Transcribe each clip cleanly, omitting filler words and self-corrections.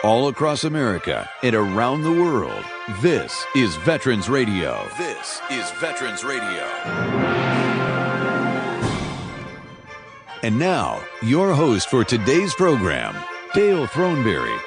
All across America and around the world, this is Veterans Radio. This is Veterans Radio. And now, your host for today's program, Dale Throneberry.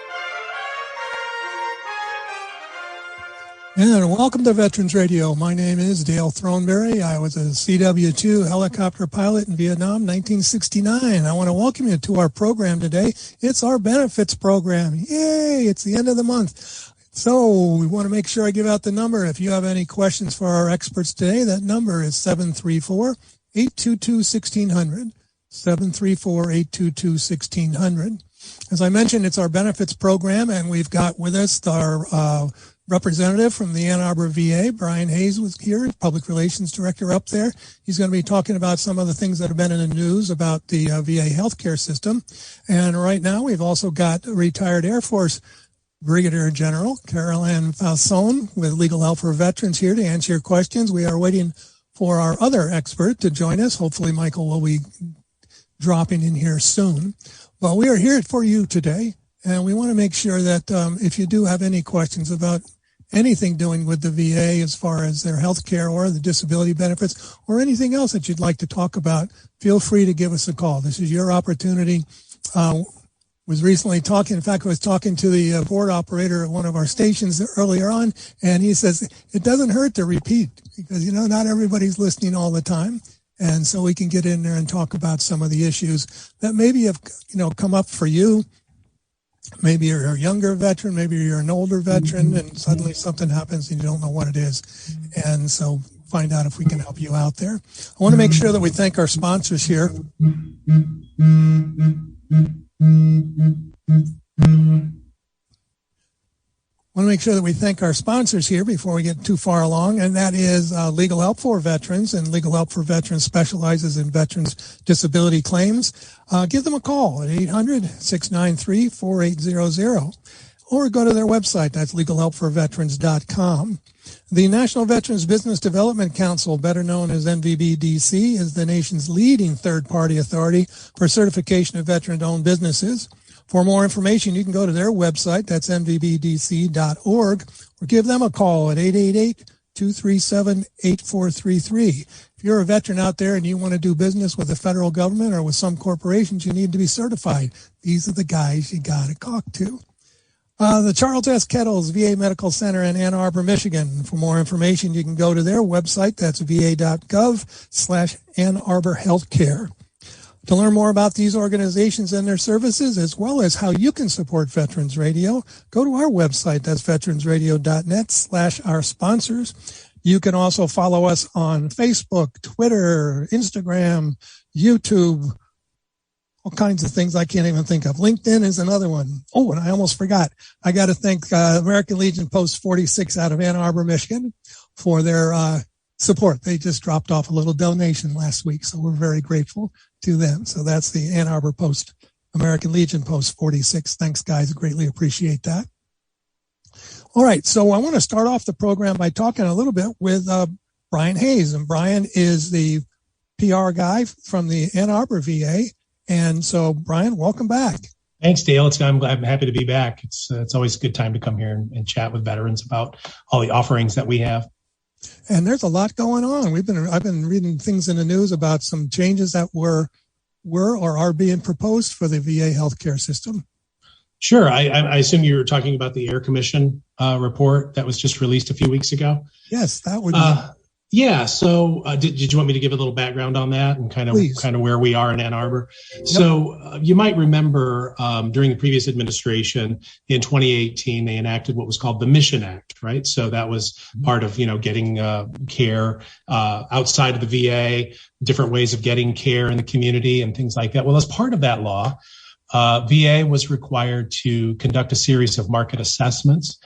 And welcome to Veterans Radio. My name is Dale Throneberry. I was a CW2 Helicopter Pilot in Vietnam, 1969. I want to welcome you to our program today. It's our benefits program. Yay! It's the end of the month. So we want to make sure I give out the number. If you have any questions for our experts today, that number is 734-822-1600. 734-822-1600. As I mentioned, it's our benefits program, and we've got with us our representative from the Ann Arbor VA. Brian Hayes was here, Public Relations Director up there. He's going to be talking about some of the things that have been in the news about the VA healthcare system. And right now we've also got retired Air Force Brigadier General Carol Ann Fausone with Legal Help for Veterans here to answer your questions. We are waiting for our other expert to join us. Hopefully Michael will be dropping in here soon. But we are here for you today. And we want to make sure that if you do have any questions about anything doing with the VA as far as their health care or the disability benefits or anything else that you'd like to talk about, feel free to give us a call. This is your opportunity. Was recently talking, in fact, I was talking to the board operator at one of our stations earlier on, and he says it doesn't hurt to repeat because, not everybody's listening all the time. And so we can get in there and talk about some of the issues that maybe have, come up for you. Maybe you're a younger veteran, maybe you're an older veteran, and suddenly something happens and you don't know what it is. And so find out if we can help you out there. I want to make sure that we thank our sponsors here. Before we get too far along, and that is Legal Help for Veterans, and Legal Help for Veterans specializes in veterans' disability claims. Give them a call at 800-693-4800, or go to their website. That's legalhelpforveterans.com. The National Veterans Business Development Council, better known as NVBDC, is the nation's leading third-party authority for certification of veteran-owned businesses. For more information, you can go to their website, that's nvbdc.org, or give them a call at 888-237-8433. If you're a veteran out there and you want to do business with the federal government or with some corporations, you need to be certified. These are the guys you got to talk to. The Charles S. Kettles VA Medical Center in Ann Arbor, Michigan. For more information, you can go to their website, that's va.gov/Ann Arbor Healthcare. To learn more about these organizations and their services, as well as how you can support Veterans Radio, go to our website. That's veteransradio.net/our sponsors. You can also follow us on Facebook, Twitter, Instagram, YouTube, all kinds of things I can't even think of. LinkedIn is another one. Oh, and I almost forgot. I got to thank American Legion Post 46 out of Ann Arbor, Michigan for their support. They just dropped off a little donation last week, so we're very grateful to them. So that's the Ann Arbor Post, American Legion Post 46. Thanks, guys. Greatly appreciate that. All right, so I want to start off the program by talking a little bit with Brian Hayes. And Brian is the PR guy from the Ann Arbor VA. And so, Brian, welcome back. Thanks, Dale. I'm happy to be back. It's always a good time to come here and chat with veterans about all the offerings that we have. And there's a lot going on. I've been reading things in the news about some changes that were or are being proposed for the VA healthcare system. Sure. I assume you were talking about the Air Commission report that was just released a few weeks ago. Yes, that would. Yeah. So did you want me to give a little background on that and kind of where we are in Ann Arbor? Yep. So you might remember during the previous administration in 2018, they enacted what was called the Mission Act, right? So that was part of, getting care outside of the VA, different ways of getting care in the community and things like that. Well, as part of that law, VA was required to conduct a series of market assessments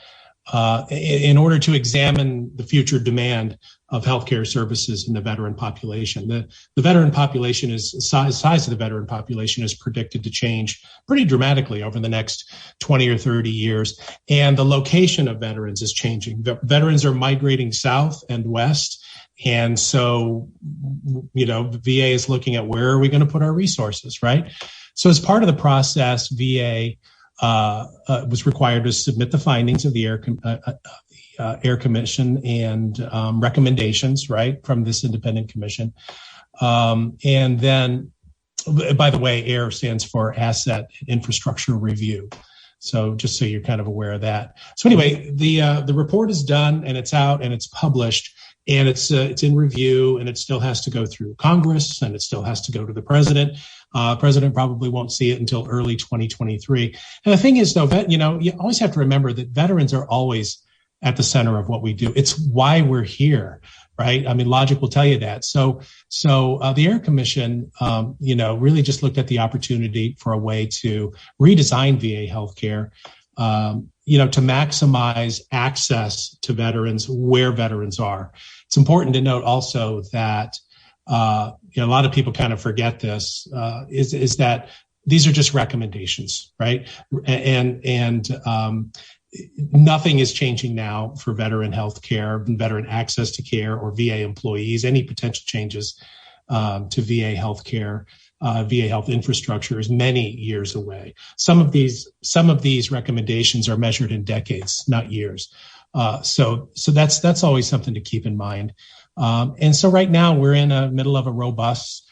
in order to examine the future demand of healthcare services in the veteran population. The veteran population size of the veteran population is predicted to change pretty dramatically over the next 20 or 30 years. And the location of veterans is changing. Veterans are migrating south and west. And so, the VA is looking at where are we going to put our resources, right? So as part of the process, VA was required to submit the findings of the Air Commission and recommendations, right, from this independent commission. And then, by the way, AIR stands for Asset Infrastructure Review. So just so you're kind of aware of that. So anyway, the report is done and it's out and it's published and it's in review and it still has to go through Congress and it still has to go to the president. President probably won't see it until early 2023. And the thing is, though, you always have to remember that veterans are always at the center of what we do. It's why we're here, right? I mean, logic will tell you that. So the Air Commission, really just looked at the opportunity for a way to redesign VA healthcare, to maximize access to veterans where veterans are. It's important to note also that a lot of people kind of forget this, is that these are just recommendations, right? And nothing is changing now for veteran health care, veteran access to care, or VA employees. Any potential changes to VA health care, VA health infrastructure is many years away. Some of these recommendations are measured in decades, not years. So that's always something to keep in mind. And so right now we're in the middle of a robust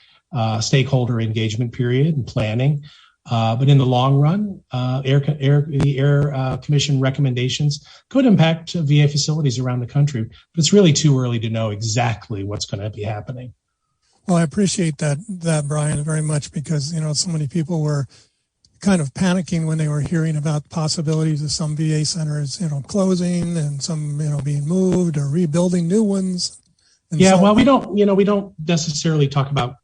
stakeholder engagement period and planning. But in the long run, the Air Commission recommendations could impact VA facilities around the country. But it's really too early to know exactly what's going to be happening. Well, I appreciate that, Brian, very much, because, so many people were kind of panicking when they were hearing about possibilities of some VA centers, closing and some, being moved or rebuilding new ones. Yeah, well, we don't necessarily talk about,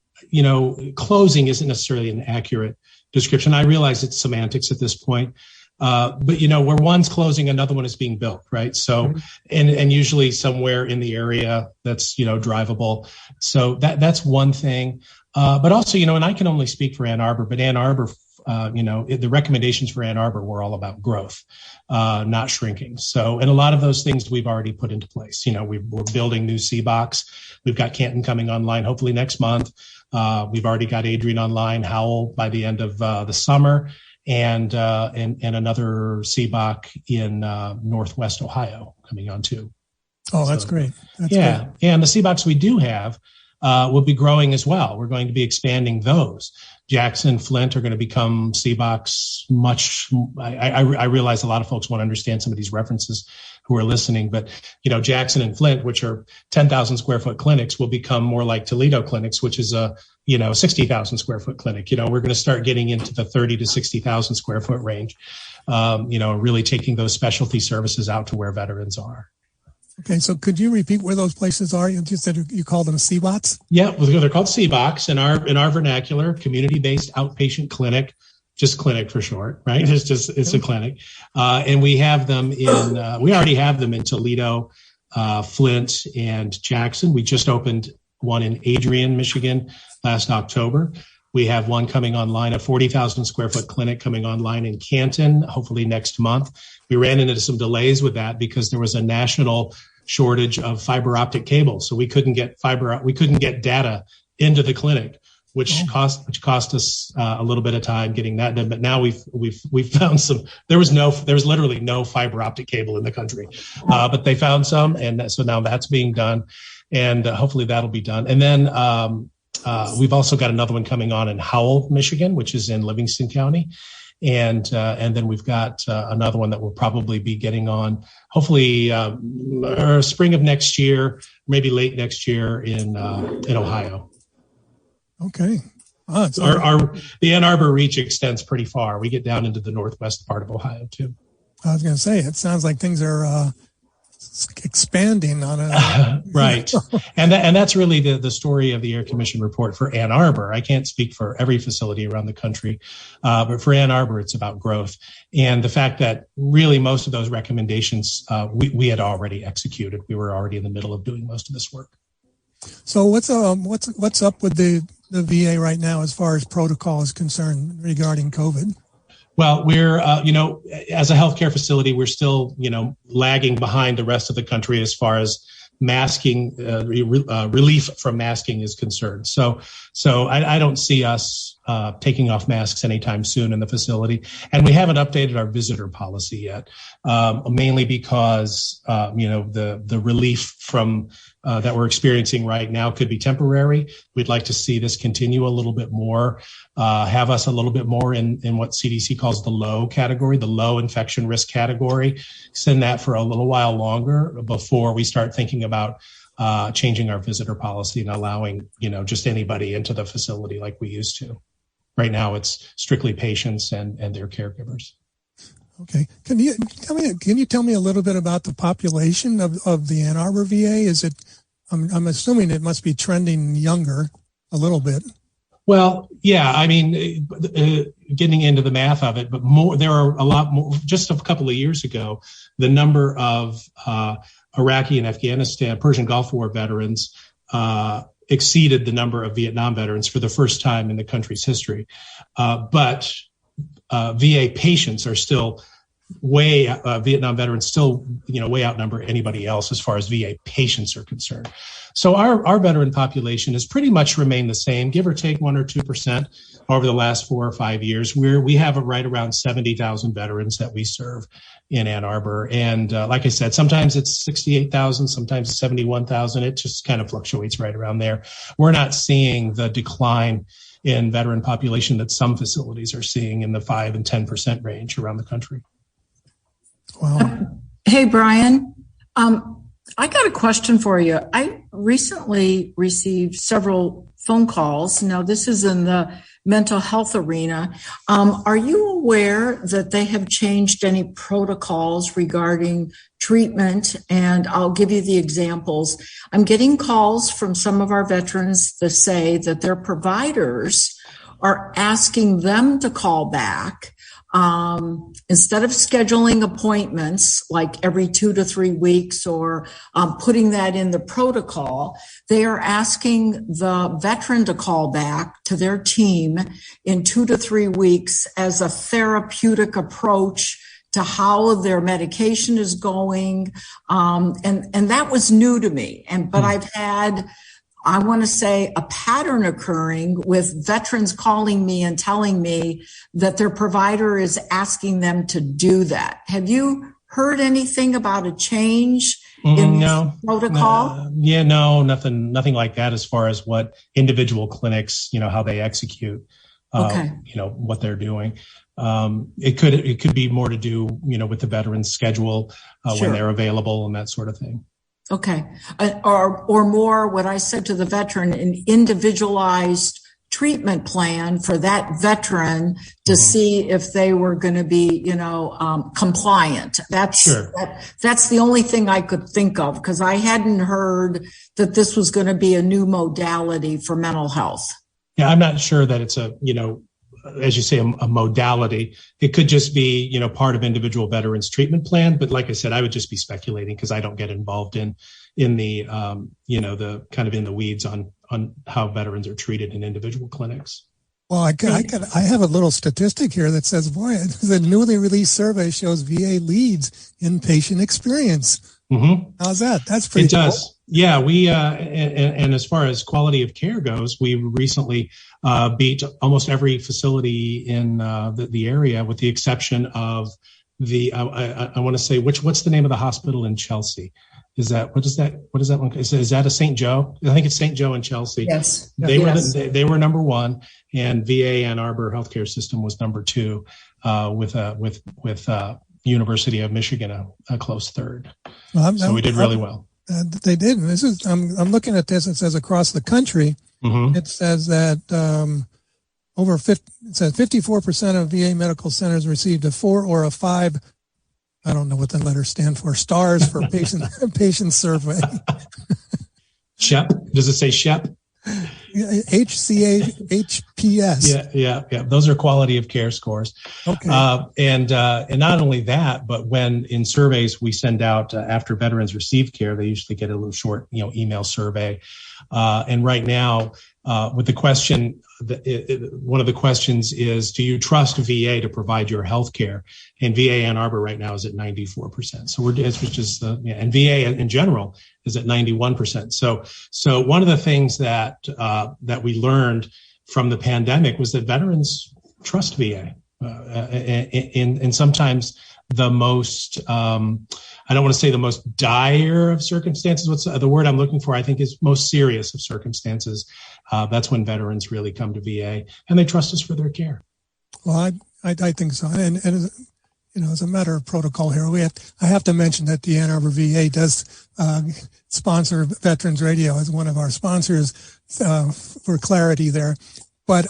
closing isn't necessarily an accurate description. I realize it's semantics at this point. But where one's closing, another one is being built, right? So, and usually somewhere in the area that's, drivable. So that's one thing. But also, and I can only speak for Ann Arbor, but Ann Arbor, the recommendations for Ann Arbor were all about growth, not shrinking. So, and a lot of those things we've already put into place. We're building new CBOCs. We've got Canton coming online, hopefully next month. We've already got Adrian online, Howell by the end of the summer. And another CBOC in Northwest Ohio coming on too. Oh, that's great. That's great. And the CBOCs we do have will be growing as well. We're going to be expanding those. Jackson, Flint are going to become CBOCs much. I realize a lot of folks want to understand some of these references who are listening, but Jackson and Flint, which are 10,000 square foot clinics, will become more like Toledo clinics, which is a 60,000 square foot clinic. We're going to start getting into the 30 to 60,000 square foot range. Really taking those specialty services out to where veterans are. Okay, so could you repeat where those places are? You just said you called them CBOCs? Yeah, they're called CBOCs in our vernacular, community-based outpatient clinic, just clinic for short, right? It's a clinic, and we have them we already have them in Toledo, Flint, and Jackson. We just opened one in Adrian, Michigan, last October. We have one coming online, a 40,000 square foot clinic coming online in Canton, hopefully next month. We ran into some delays with that because there was a national shortage of fiber optic cable. So we couldn't get data into the clinic, which cost us a little bit of time getting that done. But now we've found some. There was literally no fiber optic cable in the country, but they found some, and so now that's being done, and hopefully that'll be done. And then we've also got another one coming on in Howell, Michigan, which is in Livingston County. And then we've got another one that we'll probably be getting on, hopefully spring of next year, maybe late next year in Ohio. Okay. The Ann Arbor reach extends pretty far. We get down into the northwest part of Ohio too. I was going to say, it sounds like things are expanding on it. Right. And that's really the story of the Air Commission report for Ann Arbor. I can't speak for every facility around the country, but for Ann Arbor, it's about growth. And the fact that really most of those recommendations we had already executed. We were already in the middle of doing most of this work. So what's up with the VA right now as far as protocol is concerned regarding COVID? Well, we're, as a healthcare facility, we're still, lagging behind the rest of the country as far as masking, relief from masking is concerned. So I don't see us taking off masks anytime soon in the facility. And we haven't updated our visitor policy yet, mainly because, the relief from that we're experiencing right now could be temporary. We'd like to see this continue a little bit more, have us a little bit more in what CDC calls the low category, the low infection risk category, send that for a little while longer before we start thinking about changing our visitor policy and allowing, just anybody into the facility like we used to. Right now, it's strictly patients and their caregivers. Okay. Can you tell me a little bit about the population of the Ann Arbor VA? Is it, I'm assuming it must be trending younger a little bit. Well, yeah, I mean, getting into the math of it, but there are a lot more. Just a couple of years ago, the number of Iraqi and Afghanistan, Persian Gulf War veterans exceeded the number of Vietnam veterans for the first time in the country's history. But VA patients are still Vietnam veterans still, way outnumber anybody else as far as VA patients are concerned. So our veteran population has pretty much remained the same, give or take 1 or 2% over the last 4 or 5 years. We have right around 70,000 veterans that we serve in Ann Arbor. And like I said, sometimes it's 68,000, sometimes it's 71,000. It just kind of fluctuates right around there. We're not seeing the decline in veteran population that some facilities are seeing in the 5 and 10% range around the country. Wow. Hey, Brian, I got a question for you. I recently received several phone calls. Now, this is in the mental health arena. Are you aware that they have changed any protocols regarding treatment? And I'll give you the examples. I'm getting calls from some of our veterans that say that their providers are asking them to call back. Instead of scheduling appointments like every 2 to 3 weeks or putting that in the protocol, they are asking the veteran to call back to their team in 2 to 3 weeks as a therapeutic approach to how their medication is going. And that was new to me. But I've had, I want to say, a pattern occurring with veterans calling me and telling me that their provider is asking them to do that. Have you heard anything about a change in protocol? Nothing like that as far as what individual clinics, how they execute, what they're doing. It could be more to do, with the veteran's schedule, when they're available and that sort of thing. Okay. Or more what I said to the veteran, an individualized treatment plan for that veteran to see if they were going to be, compliant. That's the only thing I could think of, because I hadn't heard that this was going to be a new modality for mental health. Yeah, I'm not sure that it's as you say, a modality. It could just be, part of individual veterans treatment plan. But like I said, I would just be speculating because I don't get involved in the, the kind of in the weeds on how veterans are treated in individual clinics. Well, I have a little statistic here that says, boy, the newly released survey shows VA leads inpatient experience. Mm-hmm. How's that? That's pretty cool. It does. Yeah, we and as far as quality of care goes, we recently beat almost every facility in the area, with the exception of the I want to say what's the name of the hospital in Chelsea? What is that one? Is that a St. Joe? I think it's St. Joe in Chelsea. Yes, they were number one, and VA Ann Arbor Healthcare System was number two, with University of Michigan a close third. So we did really well. They did. And this is I'm looking at this. It says across the country. Mm-hmm. It says that it says 54% of VA medical centers received a 4 or a 5. I don't know what the letters stand for. Stars for patient survey. SHEP. Does it say SHEP? HCA-HPS. Yeah. Those are quality of care scores. Okay. And not only that, but when in surveys we send out after veterans receive care, they usually get a little short, email survey. And right now, with the question, one of the questions is, do you trust VA to provide your health care? And VA Ann Arbor right now is at 94%. So and VA in general is at 91%. So one of the things that we learned from the pandemic was that veterans trust VA. And sometimes the most, I don't want to say the most dire of circumstances. What's the word I'm looking for? I think is most serious of circumstances. That's when veterans really come to VA and they trust us for their care. Well, I think so. And as a matter of protocol here, I have to mention that the Ann Arbor VA does sponsor Veterans Radio as one of our sponsors for clarity there. But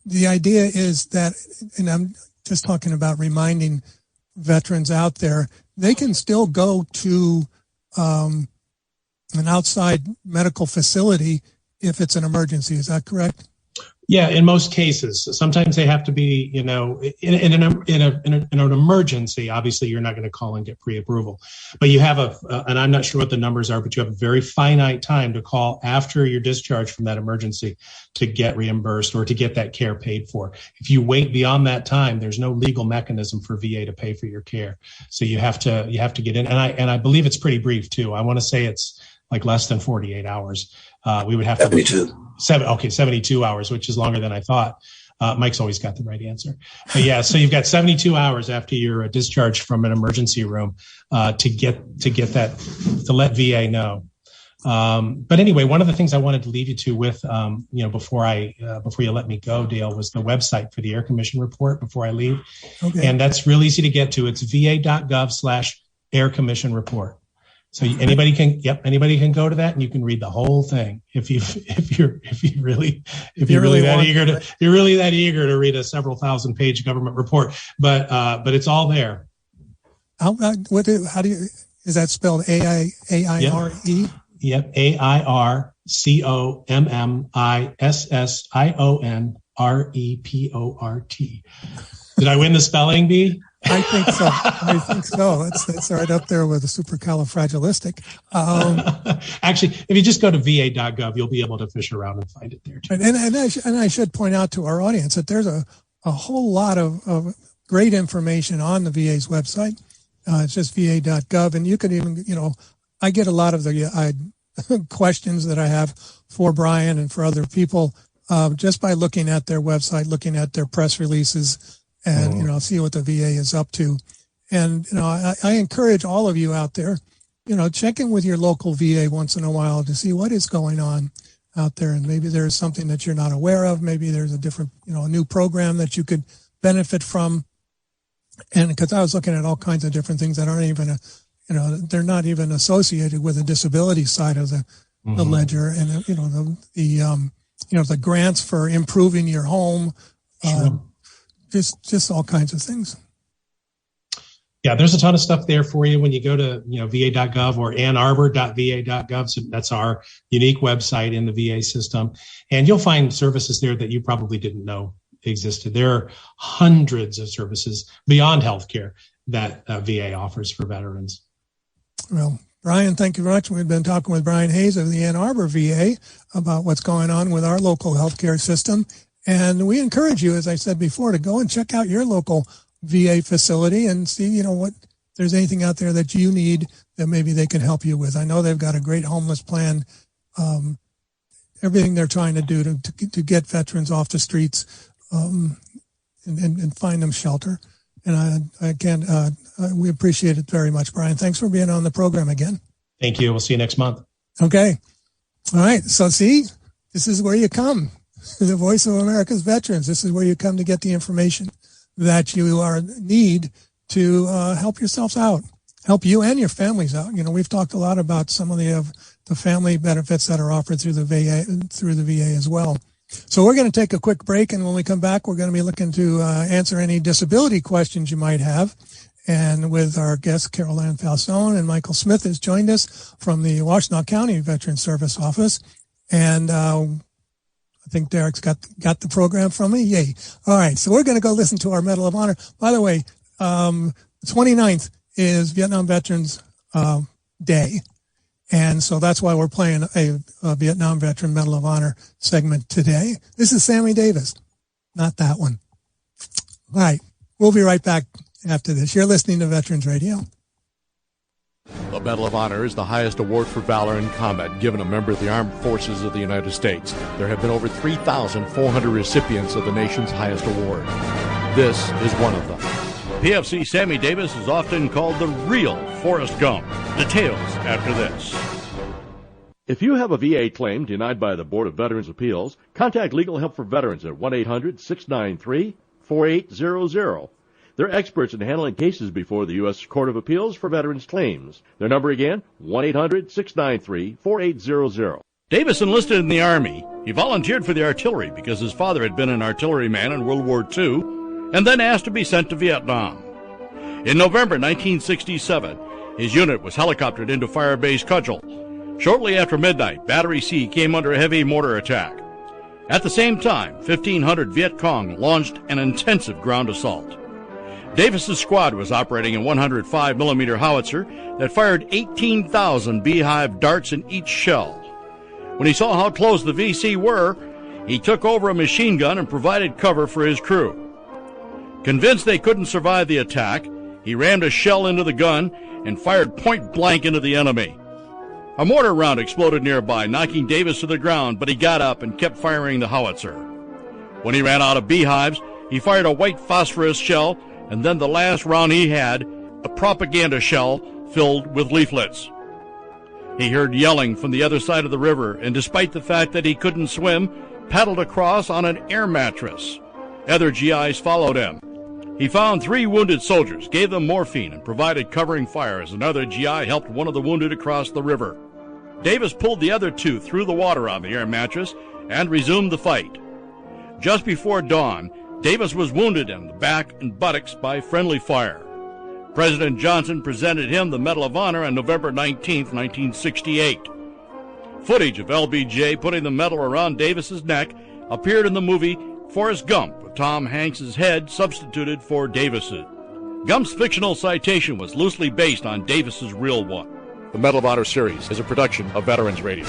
the idea is that, and I'm just talking about reminding veterans out there, they can still go to an outside medical facility if it's an emergency. Is that correct? Yeah, in most cases. Sometimes they have to be, in an emergency. Obviously, you're not going to call and get pre-approval. But you have and I'm not sure what the numbers are, but you have a very finite time to call after you're discharged from that emergency to get reimbursed or to get that care paid for. If you wait beyond that time, there's no legal mechanism for VA to pay for your care. So you have to get in. And I believe it's pretty brief too. I want to say it's like less than 48 hours. We would have 72 hours, which is longer than I thought. Mike's always got the right answer. But yeah, so you've got 72 hours after you're discharged from an emergency room to let VA know. But anyway, one of the things I wanted to leave you to with, before you let me go, Dale, was the website for the Air Commission report before I leave. Okay. And that's real easy to get to. It's va.gov/Air Commission report. So anybody can go to that and you can read the whole thing if you're really that eager to read a several thousand page government report. But it's all there. How do you, is that spelled AIRE? Yep. AIRCOMMISSIONREPORT. Did I win the spelling bee? I think so. That's right up there with the supercalifragilistic. Actually, if you just go to va.gov, you'll be able to fish around and find it there too. And I should point out to our audience that there's a whole lot of great information on the VA's website. It's just va.gov, and you can even, I get a lot of the questions that I have for Brian and for other people just by looking at their website, looking at their press releases, and see what the VA is up to. And I encourage all of you out there, check in with your local VA once in a while to see what is going on out there, and maybe there's something that you're not aware of. Maybe there's a different, a new program that you could benefit from. And because I was looking at all kinds of different things that aren't even they're not even associated with the disability side of the ledger, and the grants for improving your home. Sure. Just all kinds of things. Yeah, there's a ton of stuff there for you when you go to va.gov or annarbor.va.gov. So that's our unique website in the VA system, and you'll find services there that you probably didn't know existed. There are hundreds of services beyond healthcare that VA offers for veterans. Well, Brian, thank you very much. We've been talking with Brian Hayes of the Ann Arbor VA about what's going on with our local healthcare system. And we encourage you, as I said before, to go and check out your local VA facility and see, what there's anything out there that you need that maybe they can help you with. I know they've got a great homeless plan. Everything they're trying to do to get veterans off the streets and find them shelter. And we appreciate it very much, Brian. Thanks for being on the program again. Thank you. We'll see you next month. Okay. All right. So see, this is where you come. The Voice of America's Veterans. This is where you come to get the information that you need to help yourselves out, help you and your families out. We've talked a lot about some of the family benefits that are offered through the VA as well. So we're going to take a quick break, and when we come back, we're going to be looking to answer any disability questions you might have. And with our guests, Carol Ann Fausone and Michael Smith has joined us from the Washtenaw County Veterans Service Office. And I think Derek's got the program from me. Yay. All right. So we're going to go listen to our Medal of Honor. By the way, the 29th is Vietnam Veterans Day. And so that's why we're playing a Vietnam Veteran Medal of Honor segment today. This is Sammy Davis, not that one. All right. We'll be right back after this. You're listening to Veterans Radio. The Medal of Honor is the highest award for valor in combat given a member of the Armed Forces of the United States. There have been over 3,400 recipients of the nation's highest award. This is one of them. PFC Sammy Davis is often called the real Forrest Gump. Details after this. If you have a VA claim denied by the Board of Veterans' Appeals, contact Legal Help for Veterans at 1-800-693-4800. They're experts in handling cases before the U.S. Court of Appeals for Veterans Claims. Their number again, 1-800-693-4800. Davis enlisted in the Army. He volunteered for the artillery because his father had been an artilleryman in World War II, and then asked to be sent to Vietnam. In November 1967, his unit was helicoptered into Fire Base Cudgel. Shortly after midnight, Battery C came under a heavy mortar attack. At the same time, 1,500 Viet Cong launched an intensive ground assault. Davis's squad was operating a 105mm howitzer that fired 18,000 beehive darts in each shell. When he saw how close the VC were, he took over a machine gun and provided cover for his crew. Convinced they couldn't survive the attack, he rammed a shell into the gun and fired point blank into the enemy. A mortar round exploded nearby, knocking Davis to the ground, but he got up and kept firing the howitzer. When he ran out of beehives, he fired a white phosphorus shell, and then the last round he had, a propaganda shell filled with leaflets. He heard yelling from the other side of the river, and despite the fact that he couldn't swim, paddled across on an air mattress. Other GIs followed him. He found 3 wounded soldiers, gave them morphine, and provided covering fire as another GI helped one of the wounded across the river. Davis pulled the other 2 through the water on the air mattress and resumed the fight. Just before dawn, Davis was wounded in the back and buttocks by friendly fire. President Johnson presented him the Medal of Honor on November 19, 1968. Footage of LBJ putting the medal around Davis's neck appeared in the movie Forrest Gump, with Tom Hanks's head substituted for Davis's. Gump's fictional citation was loosely based on Davis's real one. The Medal of Honor series is a production of Veterans Radio.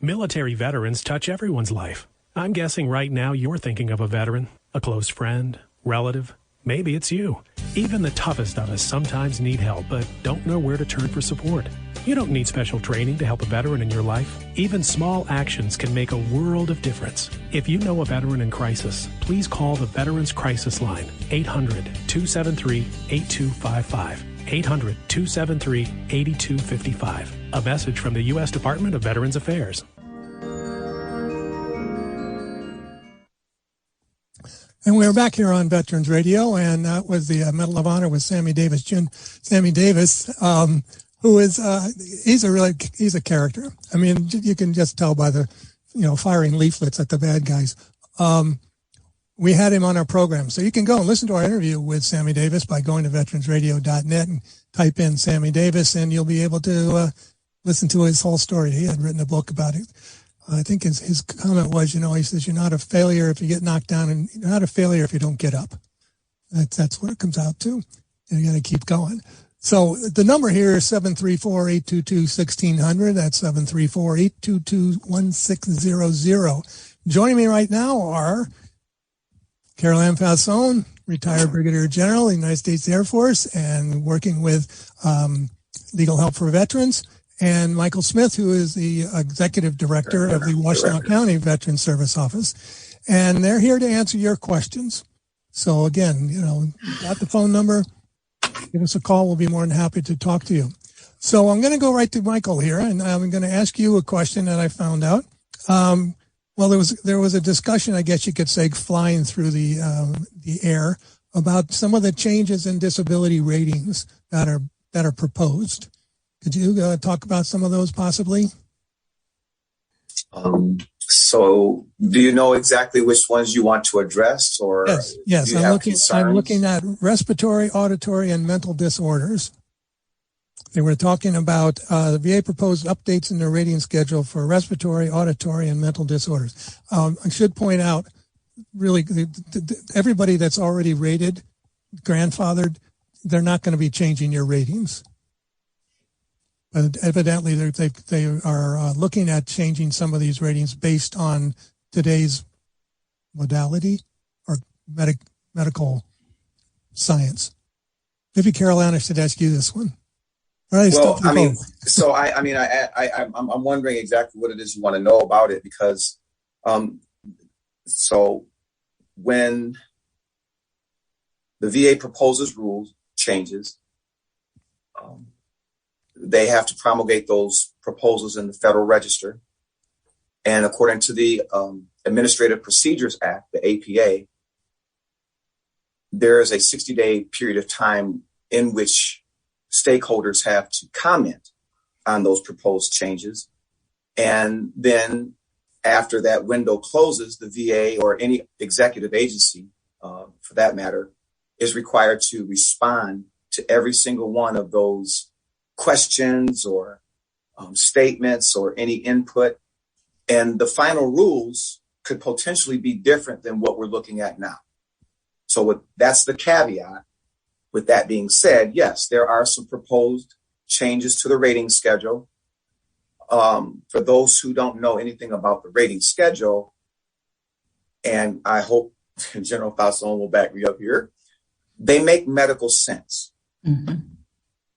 Military veterans touch everyone's life. I'm guessing right now you're thinking of a veteran, a close friend, relative. Maybe it's you. Even the toughest of us sometimes need help, but don't know where to turn for support. You don't need special training to help a veteran in your life. Even small actions can make a world of difference. If you know a veteran in crisis, please call the Veterans Crisis Line, 800-273-8255. 800-273-8255. A message from the U.S. Department of Veterans Affairs. And we're back here on Veterans Radio, and that was the Medal of Honor with Sammy Davis. Sammy Davis, who is he's a character. I mean, you can just tell by the firing leaflets at the bad guys. We had him on our program, so you can go and listen to our interview with Sammy Davis by going to veteransradio.net and type in Sammy Davis, and you'll be able to listen to his whole story. He had written a book about it. I think his comment was, he says, you're not a failure if you get knocked down, and you're not a failure if you don't get up. That's what it comes out to. And you got to keep going. So the number here is 734-822-1600. That's 734-822-1600. Joining me right now are Carol Ann Fausone, retired Brigadier General of the United States Air Force and working with Legal Help for Veterans, and Michael Smith, who is the Executive Director of the Washtenaw County Veterans Service Office. And they're here to answer your questions. So again, got the phone number, give us a call. We'll be more than happy to talk to you. So I'm going to go right to Michael here, and I'm going to ask you a question that I found out. Well, there was a discussion, I guess you could say, flying through the air about some of the changes in disability ratings that are proposed. Could you talk about some of those possibly? So do you know exactly which ones you want to address, or yes. I'm looking at respiratory, auditory, and mental disorders. They were talking about the VA proposed updates in their rating schedule for respiratory, auditory, and mental disorders. I should point out, really, everybody that's already rated, grandfathered, they're not going to be changing your ratings. But evidently, they are looking at changing some of these ratings based on today's modality or medical science. Maybe, Carol Ann, I should ask you this one. All right, well, I'm wondering exactly what it is you want to know about it, because so when the VA proposes rules changes, they have to promulgate those proposals in the Federal Register. And according to the Administrative Procedures Act, the APA, there is a 60-day period of time in which stakeholders have to comment on those proposed changes. And then after that window closes, the VA or any executive agency, for that matter, is required to respond to every single one of those questions or statements or any input. And the final rules could potentially be different than what we're looking at now. So that's the caveat. With that being said, yes, there are some proposed changes to the rating schedule. For those who don't know anything about the rating schedule, and I hope General Fausone will back me up here, they make medical sense. Mm-hmm.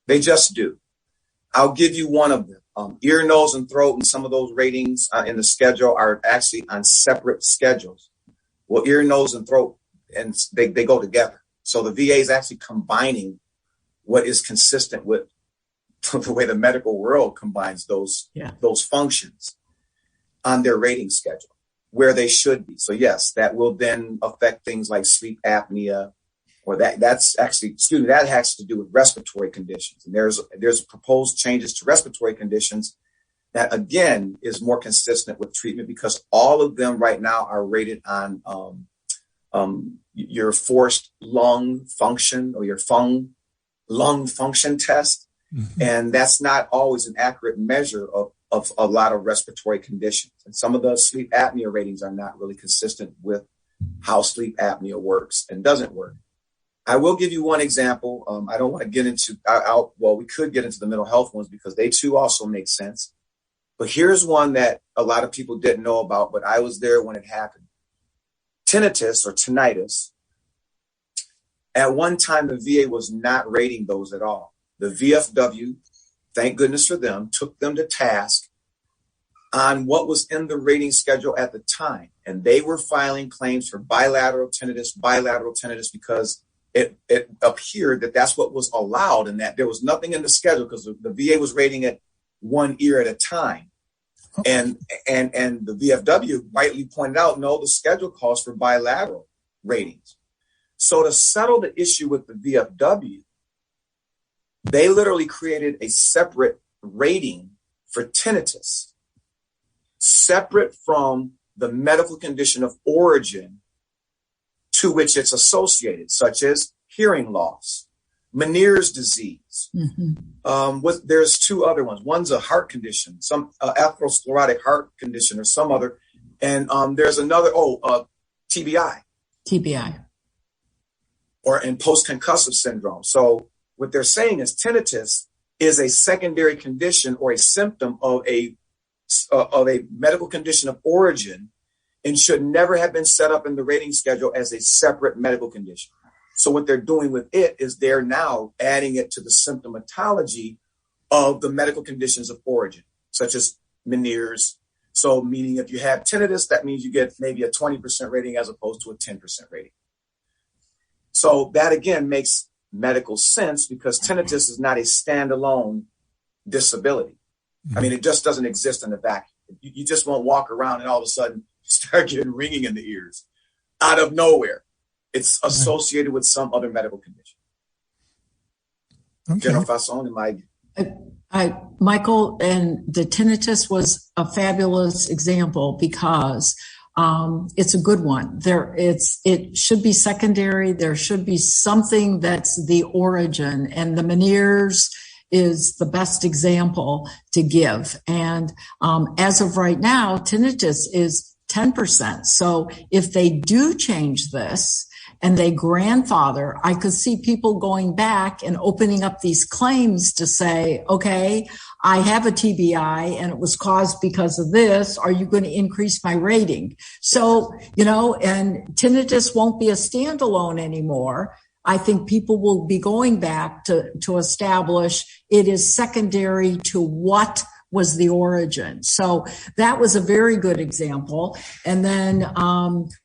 They just do. I'll give you one of them. Ear, nose, and throat, and some of those ratings in the schedule are actually on separate schedules. Well, ear, nose, and throat, and they go together. So the VA is actually combining what is consistent with the way the medical world combines those functions on their rating schedule, where they should be. So yes, that will then affect things like sleep apnea, or that has to do with respiratory conditions. And there's proposed changes to respiratory conditions that, again, is more consistent with treatment, because all of them right now are rated on your forced lung function or your lung function test. Mm-hmm. And that's not always an accurate measure of a lot of respiratory conditions. And some of the sleep apnea ratings are not really consistent with how sleep apnea works and doesn't work. I will give you one example. I don't want to get into, we could get into the mental health ones because they too also make sense. But here's one that a lot of people didn't know about, but I was there when it happened. Tinnitus or tinnitus. At one time, the VA was not rating those at all. The VFW, thank goodness for them, took them to task on what was in the rating schedule at the time. And they were filing claims for bilateral tinnitus because it appeared that that's what was allowed, and that there was nothing in the schedule because the VA was rating it one ear at a time. And the VFW rightly pointed out, no, the schedule calls for bilateral ratings. So to settle the issue with the VFW, they literally created a separate rating for tinnitus, separate from the medical condition of origin to which it's associated, such as hearing loss, Meniere's disease. Mm-hmm. There's two other ones. One's a heart condition, some atherosclerotic heart condition or some other. And there's another, TBI. And post-concussive syndrome. So what they're saying is tinnitus is a secondary condition or a symptom of a medical condition of origin and should never have been set up in the rating schedule as a separate medical condition. So what they're doing with it is they're now adding it to the symptomatology of the medical conditions of origin, such as Meniere's. So meaning if you have tinnitus, that means you get maybe a 20% rating as opposed to a 10% rating. So that, again, makes medical sense because tinnitus is not a standalone disability. I mean, it just doesn't exist in the vacuum. You just won't walk around and all of a sudden start getting ringing in the ears out of nowhere. It's associated with some other medical condition. Okay. General Fausone, Michael, and the tinnitus was a fabulous example because it's a good one. It should be secondary. There should be something that's the origin, and the Meniere's is the best example to give. And as of right now, tinnitus is 10%. So if they do change this and they grandfather, I could see people going back and opening up these claims to say, okay, I have a TBI and it was caused because of this. Are you going to increase my rating? So, and tinnitus won't be a standalone anymore. I think people will be going back to establish it is secondary to what was the origin. So that was a very good example. And then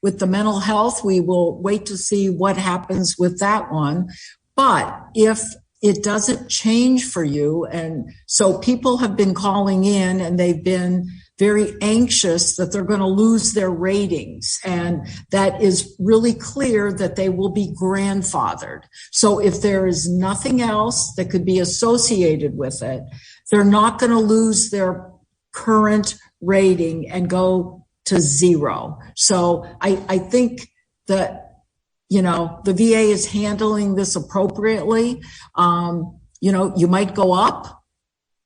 with the mental health, we will wait to see what happens with that one. But if it doesn't change for you, and so people have been calling in and they've been very anxious that they're going to lose their ratings, and that is really clear that they will be grandfathered. So if there is nothing else that could be associated with it, they're not going to lose their current rating and go to zero. So I think that, the VA is handling this appropriately. You might go up,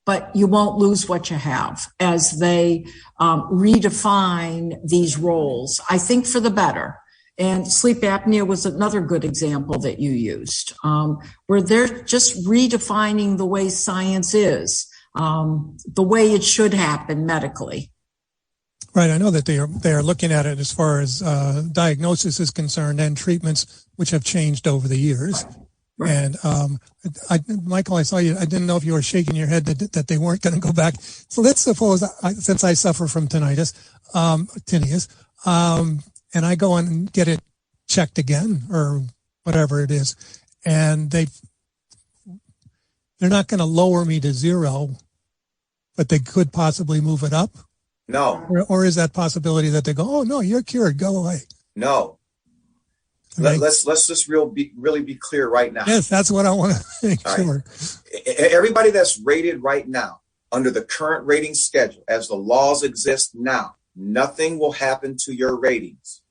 but you won't lose what you have as they redefine these roles, I think, for the better. And sleep apnea was another good example that you used, where they're just redefining the way science is, the way it should happen medically. Right. I know that they are looking at it as far as diagnosis is concerned and treatments, which have changed over the years. Right. And Michael, I saw you. I didn't know if you were shaking your head that they weren't going to go back. So let's suppose, since I suffer from tinnitus, and I go and get it checked again or whatever it is, and they're not going to lower me to zero, but they could possibly move it up. No. Or is that possibility that they go, oh no, you're cured, go away? No. Okay. Let's just really be clear right now. Yes, that's what I want to make sure. Right. Everybody that's rated right now under the current rating schedule, as the laws exist now, nothing will happen to your ratings.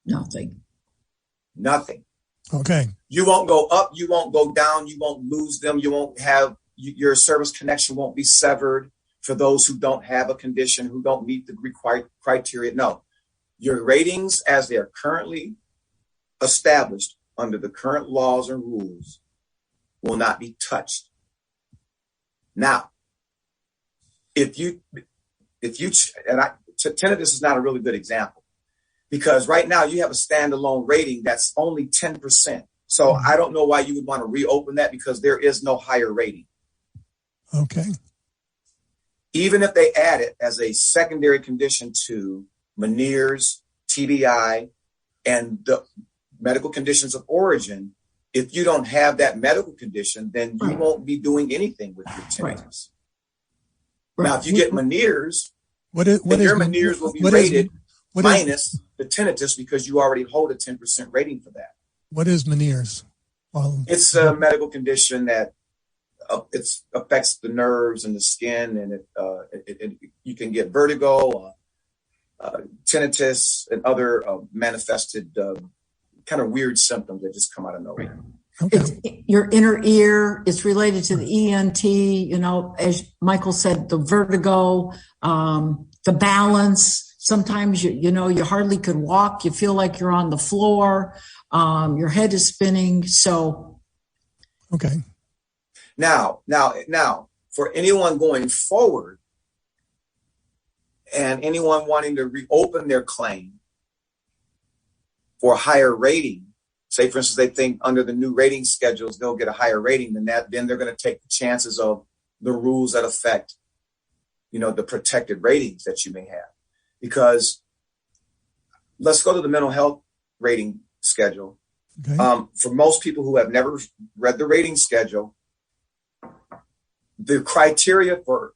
Nothing. Okay. You won't go up. You won't go down. You won't lose them. You won't have your service connection won't be severed for those who don't have a condition, who don't meet the required criteria. No, your ratings as they are currently established under the current laws and rules will not be touched. Now, tinnitus is not a really good example, because right now you have a standalone rating that's only 10%. So I don't know why you would want to reopen that, because there is no higher rating. Okay. Even if they add it as a secondary condition to Meniere's, TBI, and the medical conditions of origin, if you don't have that medical condition, then you won't be doing anything with your tinnitus. Right. Now, if you get Meniere's, your Meniere's will be rated minus the tinnitus, because you already hold a 10% rating for that. What is Meniere's? It's a medical condition that it affects the nerves and the skin, and you can get vertigo, tinnitus, and other manifested kind of weird symptoms that just come out of nowhere. Okay. It's your inner ear. It's related to the ENT. As Michael said, the vertigo, the balance. Sometimes you hardly could walk. You feel like you're on the floor. Your head is spinning. So, okay. Now, for anyone going forward and anyone wanting to reopen their claim for a higher rating, say, for instance, they think under the new rating schedules, they'll get a higher rating than that, then they're going to take the chances of the rules that affect, the protected ratings that you may have. Because let's go to the mental health rating schedule. Okay. For most people who have never read the rating schedule, the criteria for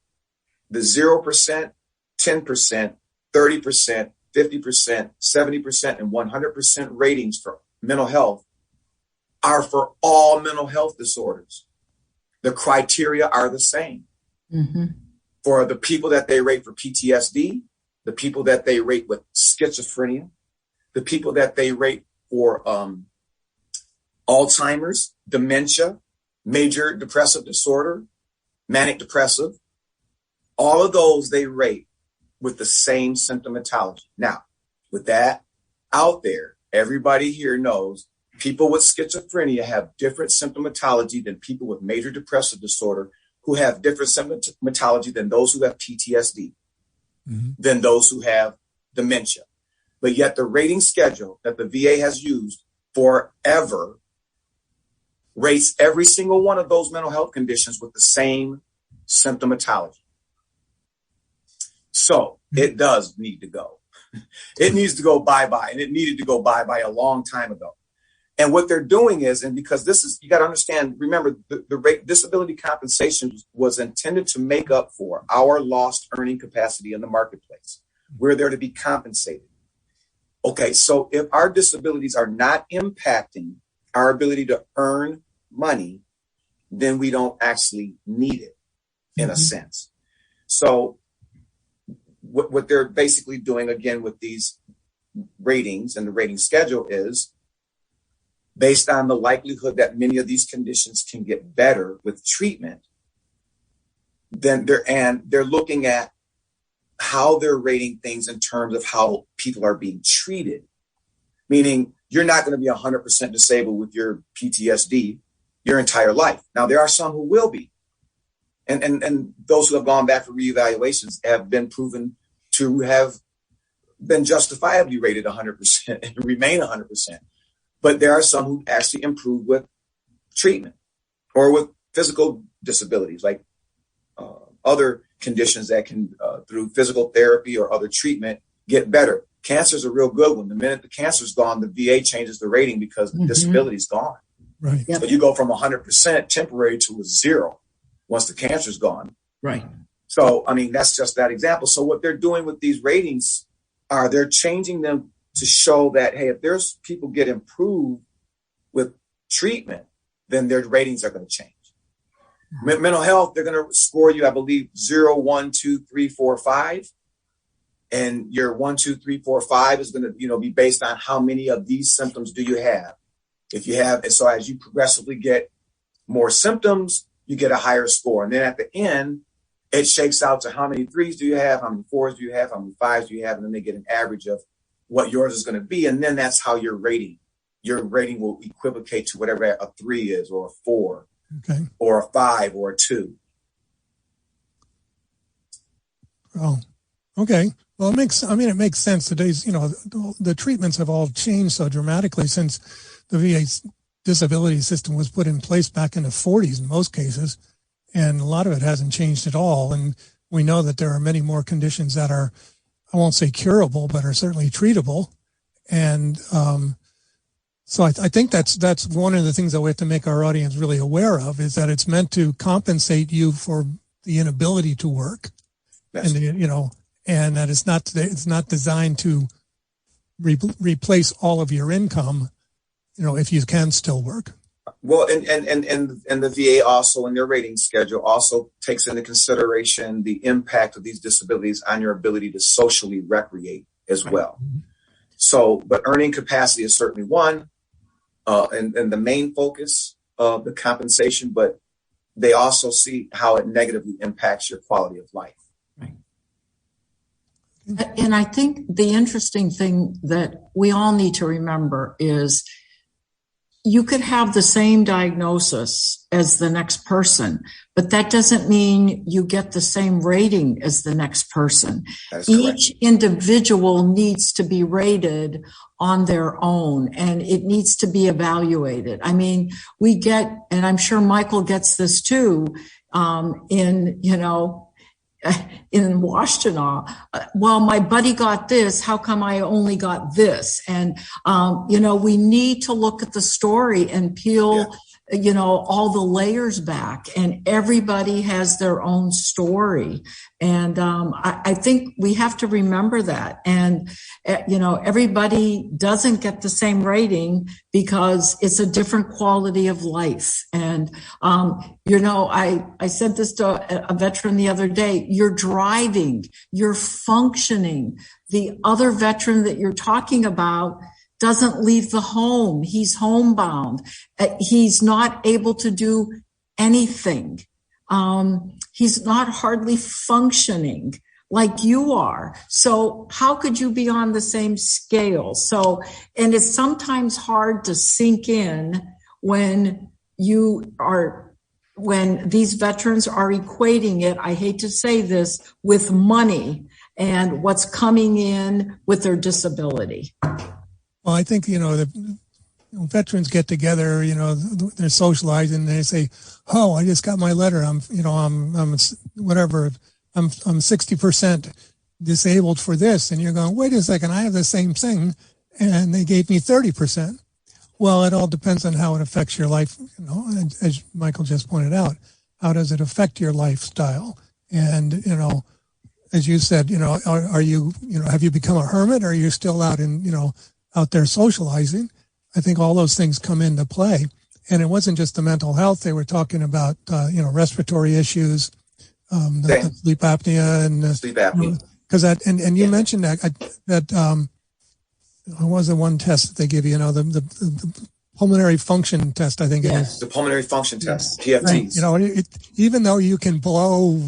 the 0%, 10%, 30%, 50%, 70%, and 100% ratings for mental health are for all mental health disorders. The criteria are the same. Mm-hmm. For the people that they rate for PTSD, the people that they rate with schizophrenia, the people that they rate for Alzheimer's, dementia, major depressive disorder, manic depressive, all of those they rate with the same symptomatology. Now, with that out there, everybody here knows people with schizophrenia have different symptomatology than people with major depressive disorder, who have different symptomatology than those who have PTSD, than those who have dementia. But yet the rating schedule that the VA has used forever rates every single one of those mental health conditions with the same symptomatology. So it does need to go. It needs to go bye-bye, and it needed to go bye-bye a long time ago. And what they're doing is, and because this is, you got to understand, remember, the rate disability compensation was intended to make up for our lost earning capacity in the marketplace. We're there to be compensated. Okay, so if our disabilities are not impacting our ability to earn money, then we don't actually need it in a sense. So what they're basically doing, again, with these ratings and the rating schedule is based on the likelihood that many of these conditions can get better with treatment, then they're looking at how they're rating things in terms of how people are being treated. Meaning you're not going to be 100% disabled with your PTSD your entire life. Now, there are some who will be. And those who have gone back for reevaluations have been proven to have been justifiably rated 100% and remain 100%. But there are some who actually improve with treatment or with physical disabilities, like other conditions that can, through physical therapy or other treatment, get better. Cancer is a real good one. The minute the cancer is gone, the VA changes the rating because the disability is gone. Right. So you go from 100% temporary to a 0 once the cancer is gone. Right. So, I mean, that's just that example. So what they're doing with these ratings are they're changing them to show that, hey, if there's people get improved with treatment, then their ratings are going to change. Mental health, they're going to score you, I believe, 0, 1, 2, 3, 4, 5. And your 1, 2, 3, 4, 5 is going to, be based on how many of these symptoms do you have. If you have, and so as you progressively get more symptoms, you get a higher score. And then at the end, it shakes out to how many 3s do you have, how many 4s do you have, how many 5s do you have, and then they get an average of what yours is going to be. And then that's how your rating will equivocate to whatever a 3 is, or a 4, okay, or a 5, or a 2. Oh, okay. Well, it makes sense. Today's, the treatments have all changed so dramatically since the VA disability system was put in place back in the 40s in most cases. And a lot of it hasn't changed at all. And we know that there are many more conditions that are, I won't say curable, but are certainly treatable. And so I think that's one of the things that we have to make our audience really aware of, is that it's meant to compensate you for the inability to work. Yes. And that it's not designed to replace all of your income, if you can still work. Well, and the VA also, in their rating schedule, also takes into consideration the impact of these disabilities on your ability to socially recreate as well. So, but earning capacity is certainly one, and the main focus of the compensation, but they also see how it negatively impacts your quality of life. Right. And I think the interesting thing that we all need to remember is you could have the same diagnosis as the next person, but that doesn't mean you get the same rating as the next person. Each individual needs to be rated on their own, and it needs to be evaluated. I mean, we get, and I'm sure Michael gets this too, in Washtenaw, well, my buddy got this, how come I only got this? And, we need to look at the story and peel, all the layers back, and everybody has their own story. And I think we have to remember that. And, everybody doesn't get the same rating because it's a different quality of life. And, I said this to a veteran the other day, you're driving, you're functioning. The other veteran that you're talking about doesn't leave the home. He's homebound. He's not able to do anything. He's not hardly functioning like you are. So how could you be on the same scale? So, and it's sometimes hard to sink in when these veterans are equating it, I hate to say this, with money and what's coming in with their disability. Well, I think, veterans get together, they're socializing and they say, oh, I just got my letter. I'm whatever. I'm 60% disabled for this. And you're going, wait a second, I have the same thing. And they gave me 30%. Well, it all depends on how it affects your life. As Michael just pointed out, how does it affect your lifestyle? And, as you said, are you, have you become a hermit, or are you still out out there socializing? I think all those things come into play. And it wasn't just the mental health. They were talking about, respiratory issues, the sleep apnea and sleep apnea. Because and you mentioned that what was the one test that they give you? The pulmonary function test, I think it is. The pulmonary function test, PFTs. Right. Even though you can blow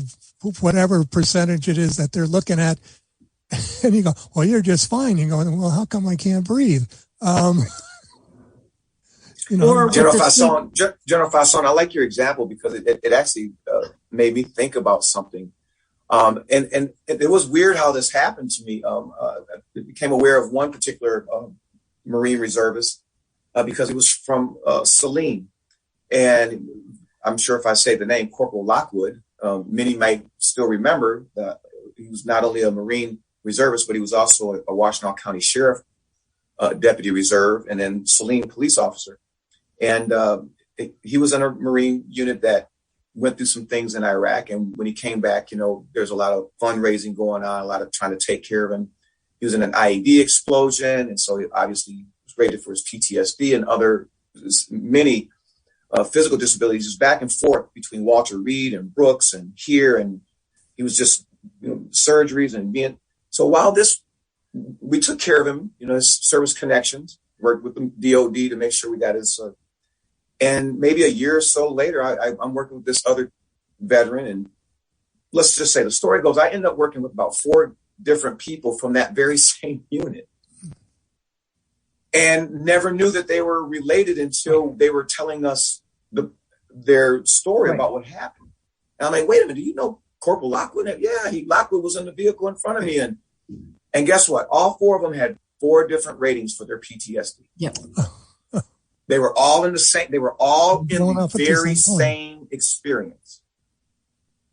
whatever percentage it is that they're looking at, and you go, well, you're just fine. You go, well, how come I can't breathe? General Fausone, I like your example because it actually made me think about something. And it was weird how this happened to me. I became aware of one particular Marine reservist because he was from Saline. And I'm sure if I say the name, Corporal Lockwood, many might still remember that he was not only a Marine reservist, but he was also a Washtenaw County Sheriff Deputy Reserve and then Saline police officer. And he was in a Marine unit that went through some things in Iraq. And when he came back, there's a lot of fundraising going on, a lot of trying to take care of him. He was in an IED explosion. And so he obviously was rated for his PTSD and many physical disabilities. He was back and forth between Walter Reed and Brooks and here. And he was just, surgeries and being. So while we took care of him, his service connections, worked with the DOD to make sure we got his. And maybe a year or so later, I'm working with this other veteran. And let's just say the story goes, I ended up working with about 4 different people from that very same unit. And never knew that they were related until they were telling us their story about what happened. And I'm like, wait a minute, do you know Corporal Lockwood? Yeah, Lockwood was in the vehicle in front of me. And guess what? All 4 of them had 4 different ratings for their PTSD. Yep. They were all in the very same experience.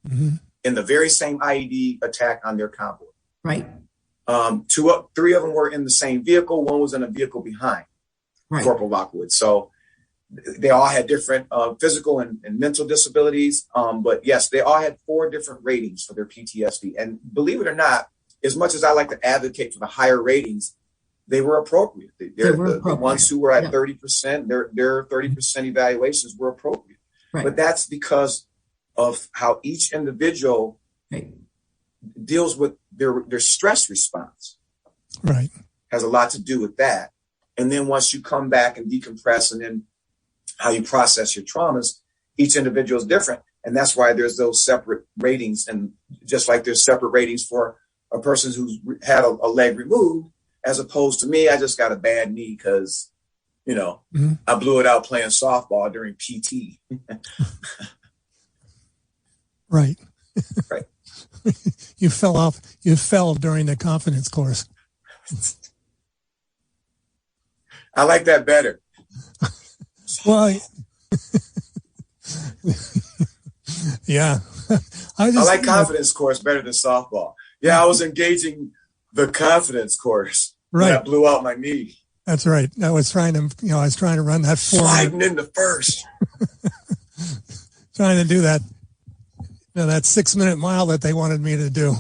Mm-hmm. In the very same IED attack on their convoy. Right. 3 of them were in the same vehicle. 1 was in a vehicle behind Corporal Lockwood. So they all had different physical and mental disabilities. But yes, they all had 4 different ratings for their PTSD. And believe it or not, as much as I like to advocate for the higher ratings, they were appropriate. The ones who were at 30%, their 30% evaluations were appropriate. Right. But that's because of how each individual deals with their stress response. Right. Has a lot to do with that. And then once you come back and decompress and then how you process your traumas, each individual is different. And that's why there's those separate ratings. And just like there's separate ratings for a person who's had a leg removed, as opposed to me, I just got a bad knee because, I blew it out playing softball during PT. Right. Right. You fell during the confidence course. I like that better. Well, yeah. I like confidence course better than softball. Yeah, I was engaging the confidence course. Right. I blew out my knee. That's right. I was trying to run that sliding into first. Trying to do that. That 6-minute mile that they wanted me to do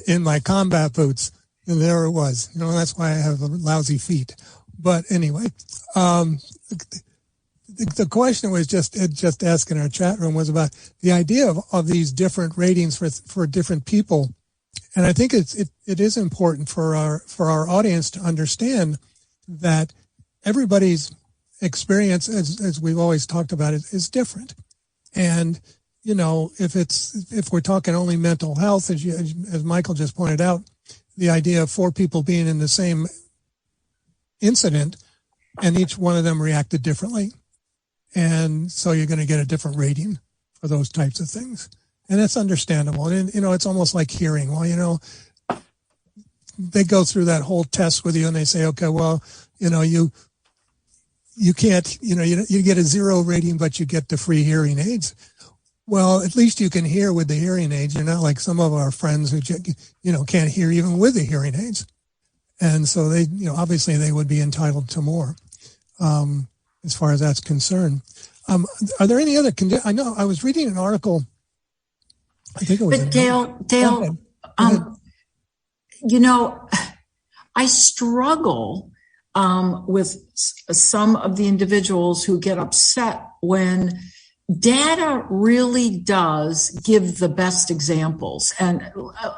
in my combat boots. And there it was. That's why I have lousy feet. But anyway, the question was just asking our chat room was about the idea of these different ratings for different people. And I think it is important for our audience to understand that everybody's experience, as we've always talked about, is different. And if we're talking only mental health, as Michael just pointed out, the idea of 4 people being in the same incident and each one of them reacted differently, and so you're going to get a different rating for those types of things. And that's understandable. And, it's almost like hearing. Well, they go through that whole test with you and they say, okay, well, you you can't, you get a 0 rating, but you get the free hearing aids. Well, at least you can hear with the hearing aids. You're not like some of our friends who, can't hear even with the hearing aids. And so they, obviously they would be entitled to more, as far as that's concerned. Are there any other conditions? I know I was reading an article. I think it was. But Dale, I struggle with some of the individuals who get upset when data really does give the best examples. And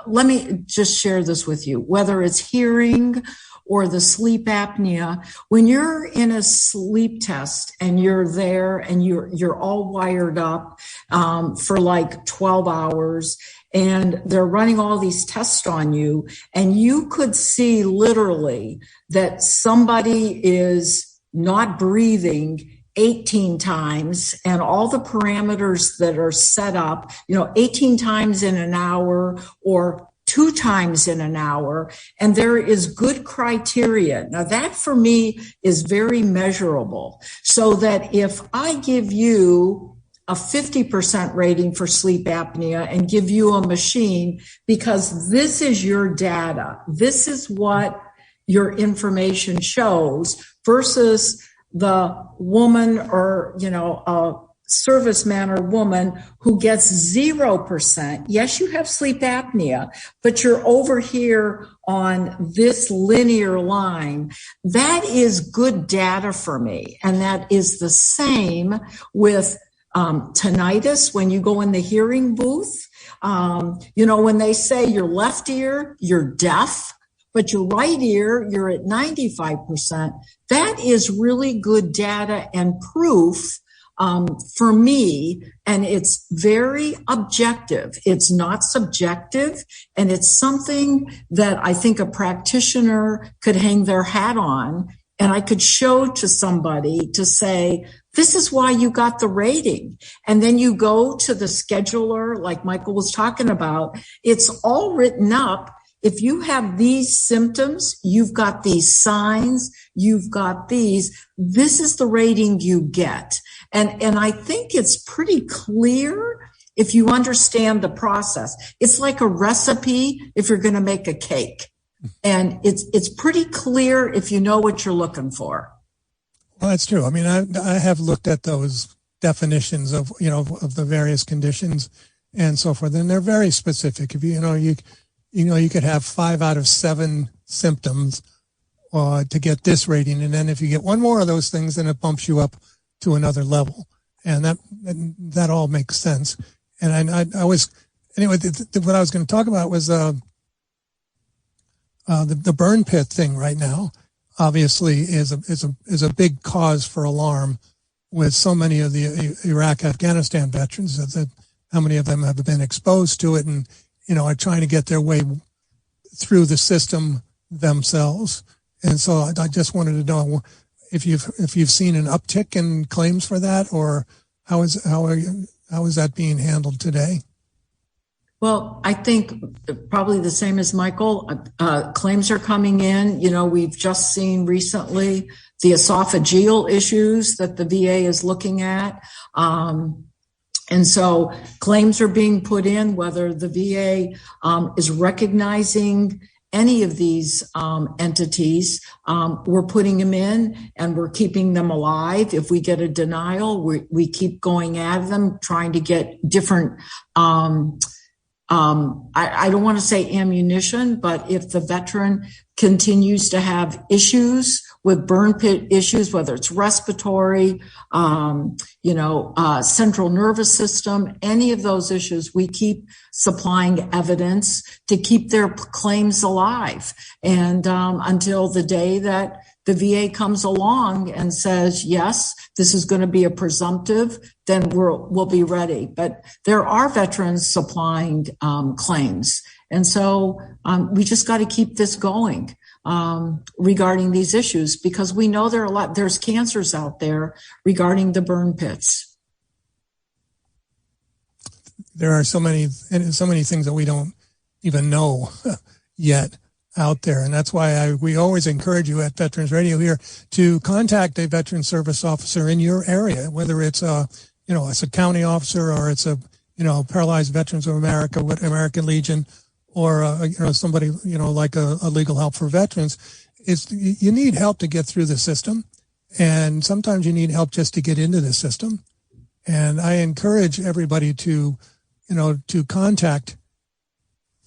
let me just share this with you, whether it's hearing or the sleep apnea. When you're in a sleep test and you're there and you're all wired up for like 12 hours, and they're running all these tests on you, and you could see literally that somebody is not breathing 18 times, and all the parameters that are set up, 18 times in an hour or 2 times in an hour, and there is good criteria. Now that for me is very measurable, so that if I give you a 50% rating for sleep apnea and give you a machine, because this is your data, this is what your information shows, versus the woman or, a serviceman or woman who gets 0%. Yes, you have sleep apnea, but you're over here on this linear line. That is good data for me. And that is the same with tinnitus. When you go in the hearing booth, when they say your left ear, you're deaf, but your right ear, you're at 95%. That is really good data and proof for me, and it's very objective. It's not subjective, and it's something that I think a practitioner could hang their hat on, and I could show to somebody to say, this is why you got the rating. And then you go to the scheduler, like Michael was talking about, it's all written up. If you have these symptoms, you've got these signs, you've got these, this is the rating you get. And I think it's pretty clear if you understand the process. It's like a recipe if you're going to make a cake. And it's pretty clear if you know what you're looking for. Well, that's true. I mean, I have looked at those definitions of, of the various conditions and so forth, and they're very specific. If you could have 5 out of 7 symptoms to get this rating. And then if you get one more of those things, then it bumps you up to another level. And that all makes sense. And I was, anyway, what I was going to talk about was the burn pit thing right now, obviously is a big cause for alarm with so many of the Iraq, Afghanistan veterans, that how many of them have been exposed to it and, are trying to get their way through the system themselves. And so I just wanted to know if you've seen an uptick in claims for that, or how is that being handled today? Well, I think probably the same as Michael. Claims are coming in. We've just seen recently the esophageal issues that the VA is looking at. And so claims are being put in, whether the VA is recognizing any of these entities. We're putting them in and we're keeping them alive. If we get a denial, we keep going at them, trying to get different, I don't want to say ammunition, but if the veteran continues to have issues with burn pit issues, whether it's respiratory, central nervous system, any of those issues, we keep supplying evidence to keep their claims alive. And until the day that the VA comes along and says, yes, this is going to be a presumptive, then we'll be ready. But there are veterans supplying claims. And so we just got to keep this going regarding these issues, because we know there's cancers out there regarding the burn pits. There are so many things that we don't even know yet out there. And that's why we always encourage you at Veterans Radio here to contact a veteran service officer in your area, whether it's it's a county officer or it's a, Paralyzed Veterans of America, American Legion, or, somebody, like a Legal Help for Veterans. You need help to get through the system. And sometimes you need help just to get into the system. And I encourage everybody to contact,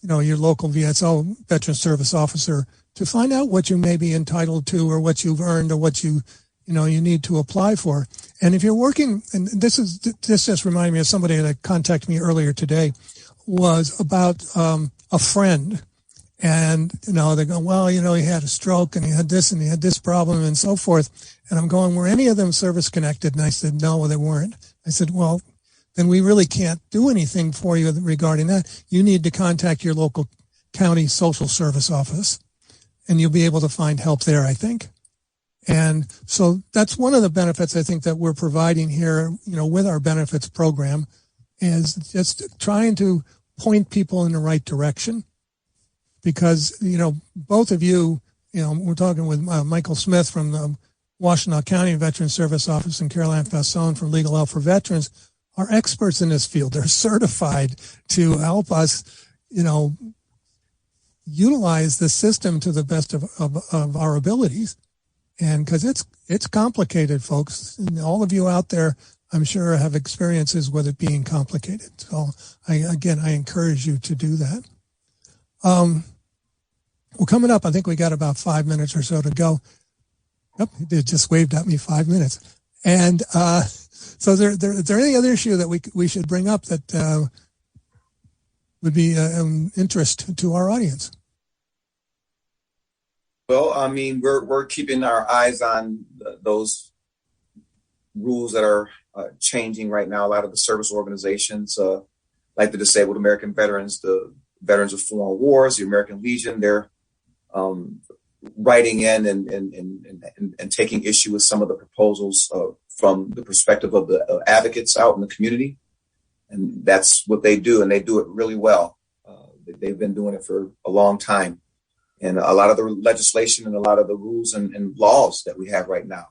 your local VSO, Veteran Service Officer, to find out what you may be entitled to or what you've earned or what you need to apply for. And if you're working, and this just reminded me of somebody that contacted me earlier today, was about a friend. And, they go, well, he had a stroke and he had this problem and so forth. And I'm going, were any of them service connected? And I said, no, they weren't. I said, well, then we really can't do anything for you regarding that. You need to contact your local county social service office and you'll be able to find help there, I think. And so that's one of the benefits I think that we're providing here, with our benefits program, is just trying to point people in the right direction. Because, both of you, we're talking with Michael Smith from the Washtenaw County Veteran Service Office and Caroline Fausone from Legal Help for Veterans are experts in this field. They're certified to help us, utilize the system to the best of our abilities. And because it's complicated, folks. And all of you out there, I'm sure, have experiences with it being complicated. So I encourage you to do that. Well, coming up, I think we got about 5 minutes or so to go. Yep, it just waved at me 5 minutes. And so is there any other issue that we should bring up that would be interest to our audience? Well, I mean, we're keeping our eyes on those rules that are changing right now. A lot of the service organizations, like the Disabled American Veterans, the Veterans of Foreign Wars, the American Legion, they're writing in and taking issue with some of the proposals from the perspective of the advocates out in the community. And that's what they do, and they do it really well. They've been doing it for a long time. And a lot of the legislation and a lot of the rules and laws that we have right now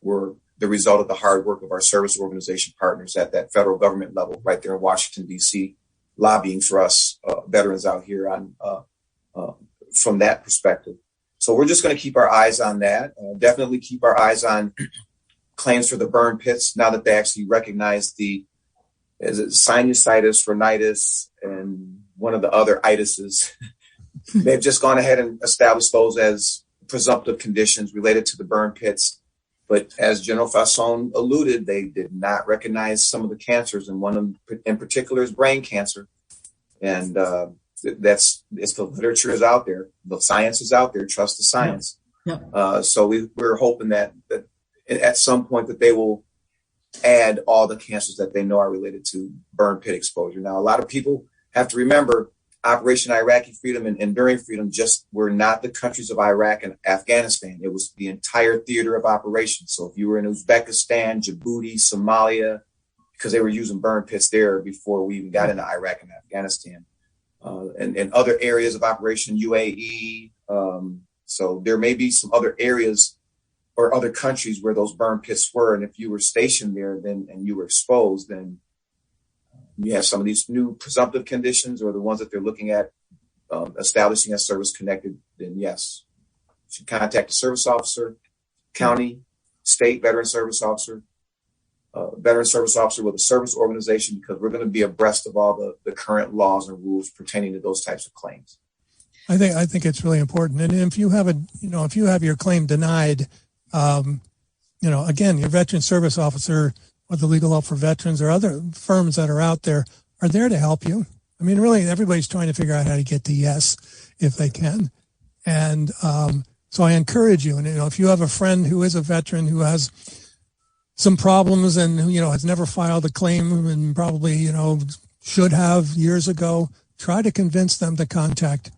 were the result of the hard work of our service organization partners at that federal government level right there in Washington, D.C., lobbying for us veterans out here on from that perspective. So we're just going to keep our eyes on that. Definitely keep our eyes on claims for the burn pits now that they actually recognize sinusitis, rhinitis, and one of the other itises. They've just gone ahead and established those as presumptive conditions related to the burn pits. But as General Fausone alluded, they did not recognize some of the cancers, and one of them in particular is brain cancer. And the literature is out there. The science is out there. Trust the science. Yeah. So we're hoping that at some point that they will add all the cancers that they know are related to burn pit exposure. Now, a lot of people have to remember Operation Iraqi Freedom and Enduring Freedom just were not the countries of Iraq and Afghanistan. It was the entire theater of operations. So if you were in Uzbekistan, Djibouti, Somalia, because they were using burn pits there before we even got into Iraq and Afghanistan, and other areas of operation, UAE. So there may be some other areas or other countries where those burn pits were. And if you were stationed there and you were exposed, then you have some of these new presumptive conditions or the ones that they're looking at establishing as service connected, then yes, you should contact a service officer, county, state veteran service officer with a service organization, because we're going to be abreast of all the current laws and rules pertaining to those types of claims. I think it's really important. And if you have your claim denied, again, your veteran service officer or the Legal Help for Veterans or other firms that are out there are there to help you. I mean, really, everybody's trying to figure out how to get to yes if they can. And so I encourage you. And, if you have a friend who is a veteran who has some problems and, has never filed a claim and probably, should have years ago, try to convince them to contact,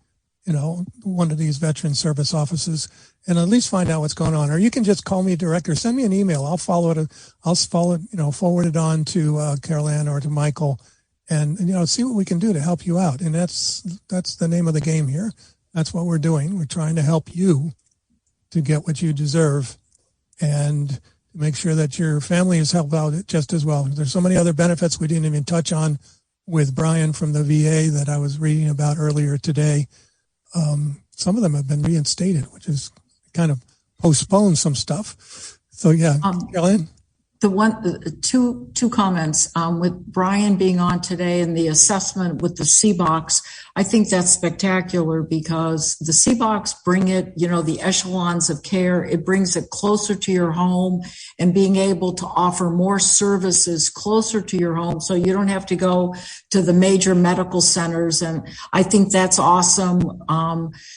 one of these veteran service offices and at least find out what's going on. Or you can just call me direct or send me an email. I'll forward it on to Caroline or to Michael and see what we can do to help you out. And that's the name of the game here. That's what we're doing. We're trying to help you to get what you deserve and make sure that your family is helped out just as well. There's so many other benefits we didn't even touch on with Brian from the VA that I was reading about earlier today. Some of them have been reinstated, which is kind of postponed some stuff. So yeah, Ellen? Two comments with Brian being on today and the assessment with the C-Box. I think that's spectacular because the C-Box bring it, the echelons of care. It brings it closer to your home and being able to offer more services closer to your home so you don't have to go to the major medical centers. And I think that's awesome.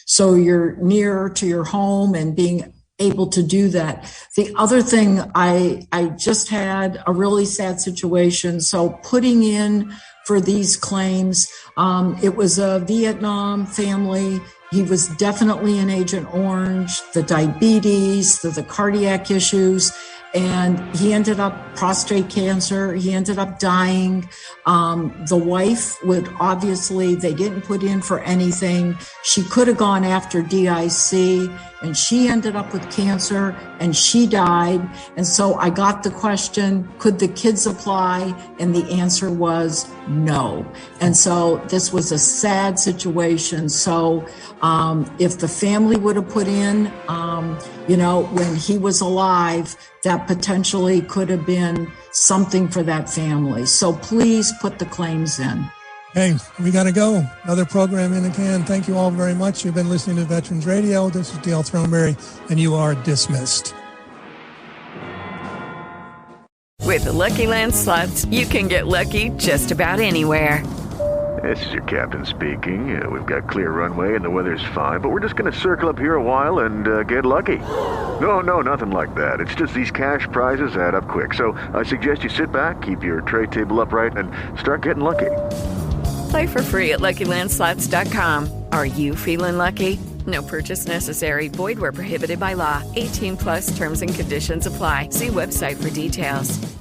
So you're nearer to your home and being able to do that. The other thing, I just had a really sad situation. So putting in for these claims, it was a Vietnam family. He was definitely an Agent Orange, the diabetes, the cardiac issues, and he ended up prostate cancer. He ended up dying. The wife they didn't put in for anything. She could have gone after DIC, and she ended up with cancer and she died. And so I got the question, could the kids apply? And the answer was no. And so this was a sad situation. So if the family would have put in, when he was alive, that potentially could have been something for that family. So please put the claims in. Hey, we got to go. Another program in the can. Thank you all very much. You've been listening to Veterans Radio. This is Dale Throneberry, and you are dismissed. With the Lucky Land Slots, you can get lucky just about anywhere. This is your captain speaking. We've got clear runway and the weather's fine, but we're just going to circle up here a while and get lucky. No, nothing like that. It's just these cash prizes add up quick. So I suggest you sit back, keep your tray table upright, and start getting lucky. Play for free at LuckyLandSlots.com. Are you feeling lucky? No purchase necessary. Void where prohibited by law. 18+ terms and conditions apply. See website for details.